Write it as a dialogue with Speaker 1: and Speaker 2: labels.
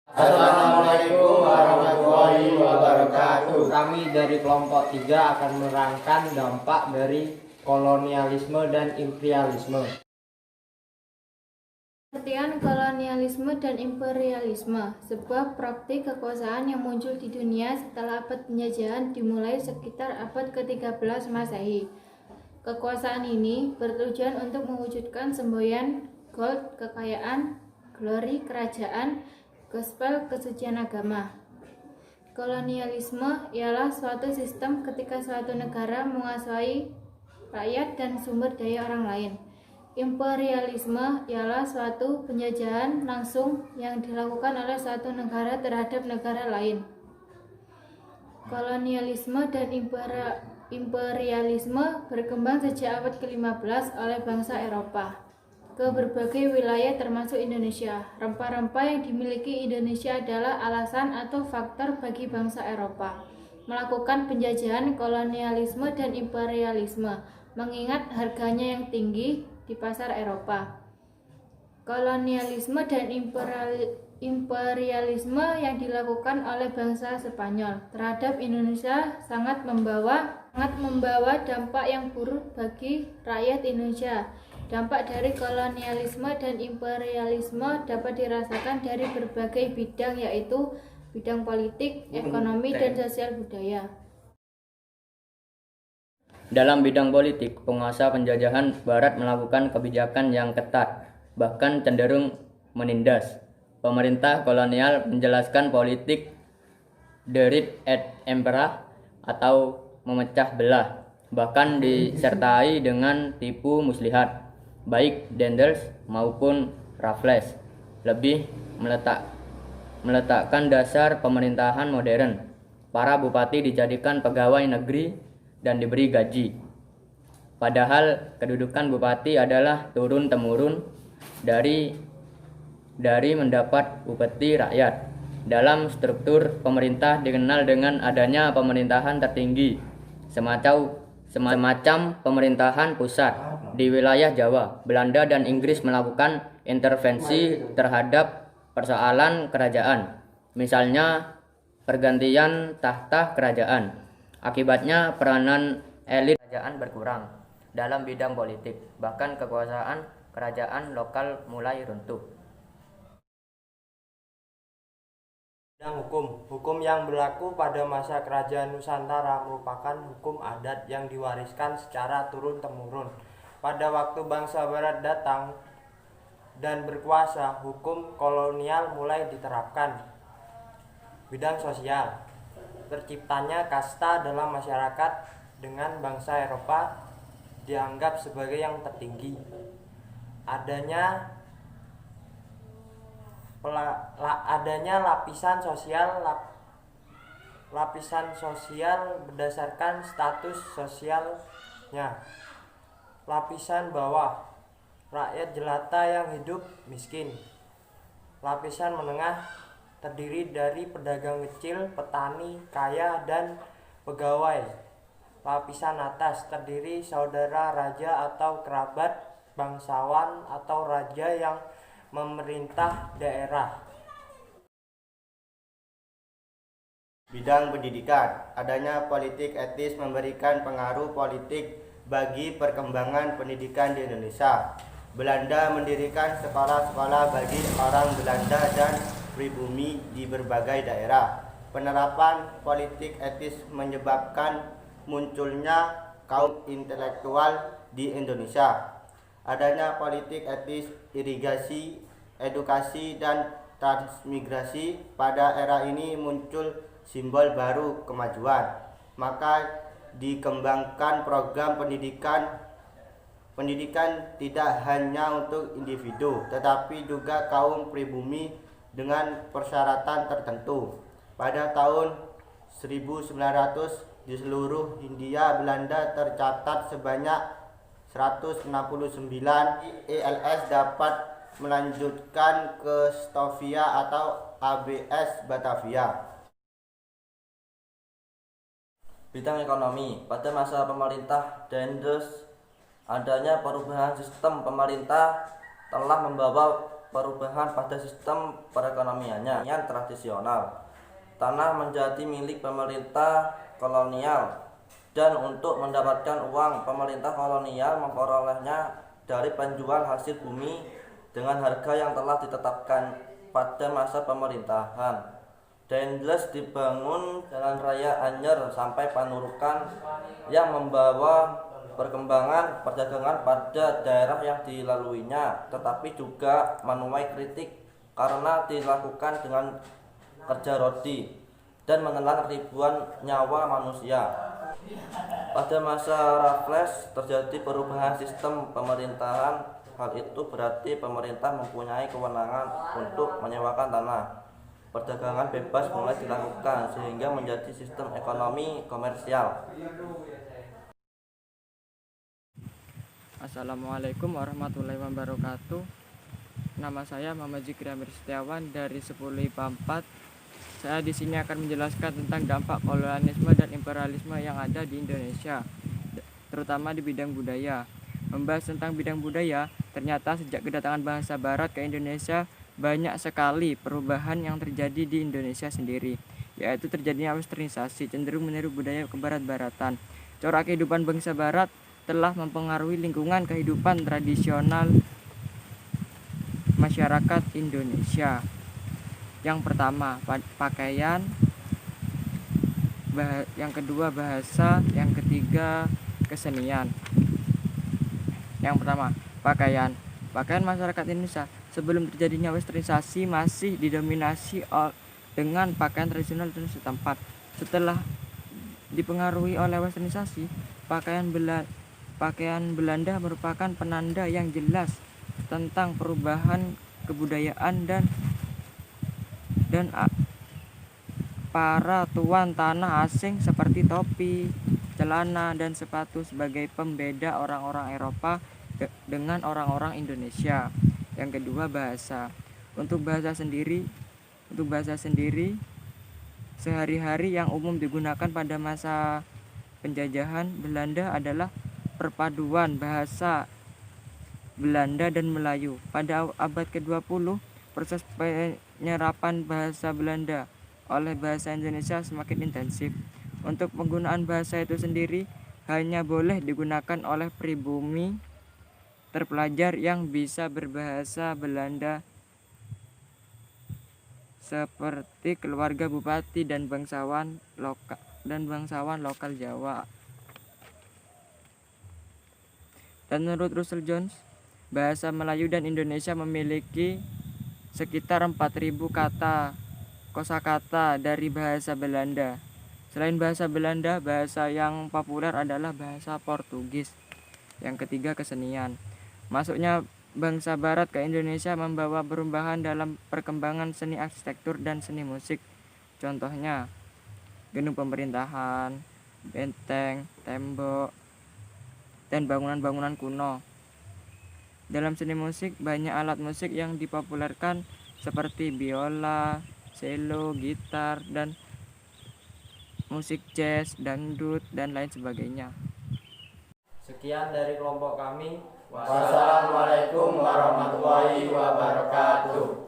Speaker 1: Assalamualaikum warahmatullahi wabarakatuh.
Speaker 2: Kami dari kelompok 3 akan menerangkan dampak dari kolonialisme dan imperialisme.
Speaker 3: Pengertian kolonialisme dan imperialisme, sebuah praktik kekuasaan yang muncul di dunia setelah abad penjajahan dimulai sekitar abad ke-13 Masehi. Kekuasaan ini bertujuan untuk mewujudkan semboyan gold, kekayaan, glory, kerajaan, gospel, kesucian agama. Kolonialisme ialah suatu sistem ketika suatu negara menguasai rakyat dan sumber daya orang lain. Imperialisme ialah suatu penjajahan langsung yang dilakukan oleh suatu negara terhadap negara lain. Kolonialisme dan imperialisme berkembang sejak abad ke-15 oleh bangsa Eropa ke berbagai wilayah termasuk Indonesia. Rempah-rempah yang dimiliki Indonesia adalah alasan atau faktor bagi bangsa Eropa melakukan penjajahan kolonialisme dan imperialisme, mengingat harganya yang tinggi di pasar Eropa. Kolonialisme dan imperialisme yang dilakukan oleh bangsa Spanyol terhadap Indonesia sangat membawa dampak yang buruk bagi rakyat Indonesia. Dampak dari kolonialisme dan imperialisme dapat dirasakan dari berbagai bidang, yaitu bidang politik, ekonomi, dan sosial budaya.
Speaker 4: Dalam bidang politik, penguasa penjajahan Barat melakukan kebijakan yang ketat, bahkan cenderung menindas. Pemerintah kolonial menjelaskan politik divide et impera atau memecah belah, bahkan disertai dengan tipu muslihat, baik Daendels maupun Raffles, lebih meletakkan dasar pemerintahan modern. Para bupati dijadikan pegawai negeri dan diberi gaji. Padahal kedudukan bupati adalah turun-temurun dari mendapat upeti rakyat. Dalam struktur pemerintah dikenal dengan adanya pemerintahan tertinggi, semacam pemerintahan pusat. Di wilayah Jawa, Belanda dan Inggris melakukan intervensi terhadap persoalan kerajaan, misalnya pergantian tahta kerajaan. Akibatnya peranan elit kerajaan berkurang dalam bidang politik, bahkan kekuasaan kerajaan lokal mulai runtuh.
Speaker 1: Bidang hukum yang berlaku pada masa kerajaan Nusantara merupakan hukum adat yang diwariskan secara turun-temurun. Pada waktu bangsa Barat datang dan berkuasa, hukum kolonial mulai diterapkan. Bidang sosial, terciptanya kasta dalam masyarakat dengan bangsa Eropa dianggap sebagai yang tertinggi. Adanya lapisan sosial berdasarkan status sosialnya. Lapisan bawah, rakyat jelata yang hidup miskin. Lapisan menengah terdiri dari pedagang kecil, petani, kaya, dan pegawai. Lapisan atas terdiri saudara raja atau kerabat, bangsawan atau raja yang memerintah daerah.
Speaker 5: Bidang pendidikan, adanya politik etis memberikan pengaruh politik bagi perkembangan pendidikan di Indonesia. Belanda mendirikan sekolah-sekolah bagi orang Belanda dan pribumi di berbagai daerah. Penerapan politik etis menyebabkan munculnya kaum intelektual di Indonesia. Adanya politik etis, irigasi, edukasi, dan transmigrasi pada era ini muncul simbol baru kemajuan. Maka dikembangkan program pendidikan tidak hanya untuk individu, tetapi juga kaum pribumi dengan persyaratan tertentu. Pada tahun 1900 di seluruh Hindia Belanda tercatat sebanyak 169 ELS dapat melanjutkan ke Stovia atau ABS Batavia.
Speaker 6: Bidang ekonomi, pada masa pemerintah Daendels, adanya perubahan sistem pemerintah telah membawa perubahan pada sistem perekonomiannya yang tradisional. Tanah menjadi milik pemerintah kolonial, dan untuk mendapatkan uang, pemerintah kolonial memperolehnya dari penjual hasil bumi dengan harga yang telah ditetapkan pada masa pemerintahan. Dendles dibangun jalan raya Anyer sampai Panurukan yang membawa perkembangan perdagangan pada daerah yang dilaluinya, tetapi juga menuai kritik karena dilakukan dengan kerja rodi dan menelan ribuan nyawa manusia. Pada masa Raffles terjadi perubahan sistem pemerintahan. Hal itu berarti pemerintah mempunyai kewenangan untuk menyewakan tanah. Perdagangan bebas mulai dilakukan sehingga menjadi sistem ekonomi komersial.
Speaker 7: Assalamualaikum warahmatullahi wabarakatuh. Nama saya Muhammad Zikri Amir Setiawan dari 10 IPA 4. Saya di sini akan menjelaskan tentang dampak kolonialisme dan imperialisme yang ada di Indonesia, terutama di bidang budaya. Membahas tentang bidang budaya, ternyata sejak kedatangan bangsa Barat ke Indonesia, banyak sekali perubahan yang terjadi di Indonesia sendiri, yaitu terjadinya westernisasi, cenderung meniru budaya kebarat-baratan. Corak kehidupan bangsa Barat telah mempengaruhi lingkungan kehidupan tradisional masyarakat Indonesia. Yang pertama, pakaian, yang kedua bahasa, yang ketiga kesenian. Yang pertama, pakaian. Pakaian masyarakat Indonesia sebelum terjadinya westernisasi masih didominasi dengan pakaian tradisional dan setempat. Setelah dipengaruhi oleh westernisasi, pakaian Belanda merupakan penanda yang jelas tentang perubahan kebudayaan dan para tuan tanah asing seperti topi, celana, dan sepatu sebagai pembeda orang-orang Eropa dengan orang-orang Indonesia. Yang kedua, bahasa. Untuk bahasa sendiri, sehari-hari yang umum digunakan pada masa penjajahan Belanda adalah perpaduan bahasa Belanda dan Melayu. Pada abad ke-20, proses penyerapan bahasa Belanda oleh bahasa Indonesia semakin intensif. Untuk penggunaan bahasa itu sendiri hanya boleh digunakan oleh pribumi terpelajar yang bisa berbahasa Belanda seperti keluarga bupati dan bangsawan lokal Jawa. Dan menurut Russell Jones, bahasa Melayu dan Indonesia memiliki sekitar 4.000 kata kosakata dari bahasa Belanda. Selain bahasa Belanda, bahasa yang populer adalah bahasa Portugis. Yang ketiga, kesenian. Masuknya bangsa Barat ke Indonesia membawa perubahan dalam perkembangan seni arsitektur dan seni musik. Contohnya, gedung pemerintahan, benteng, tembok, dan bangunan-bangunan kuno. Dalam seni musik, banyak alat musik yang dipopulerkan seperti biola, cello, gitar, dan musik jazz, dangdut, dan lain sebagainya.
Speaker 2: Sekian dari kelompok kami.
Speaker 5: Wassalamualaikum warahmatullahi wabarakatuh.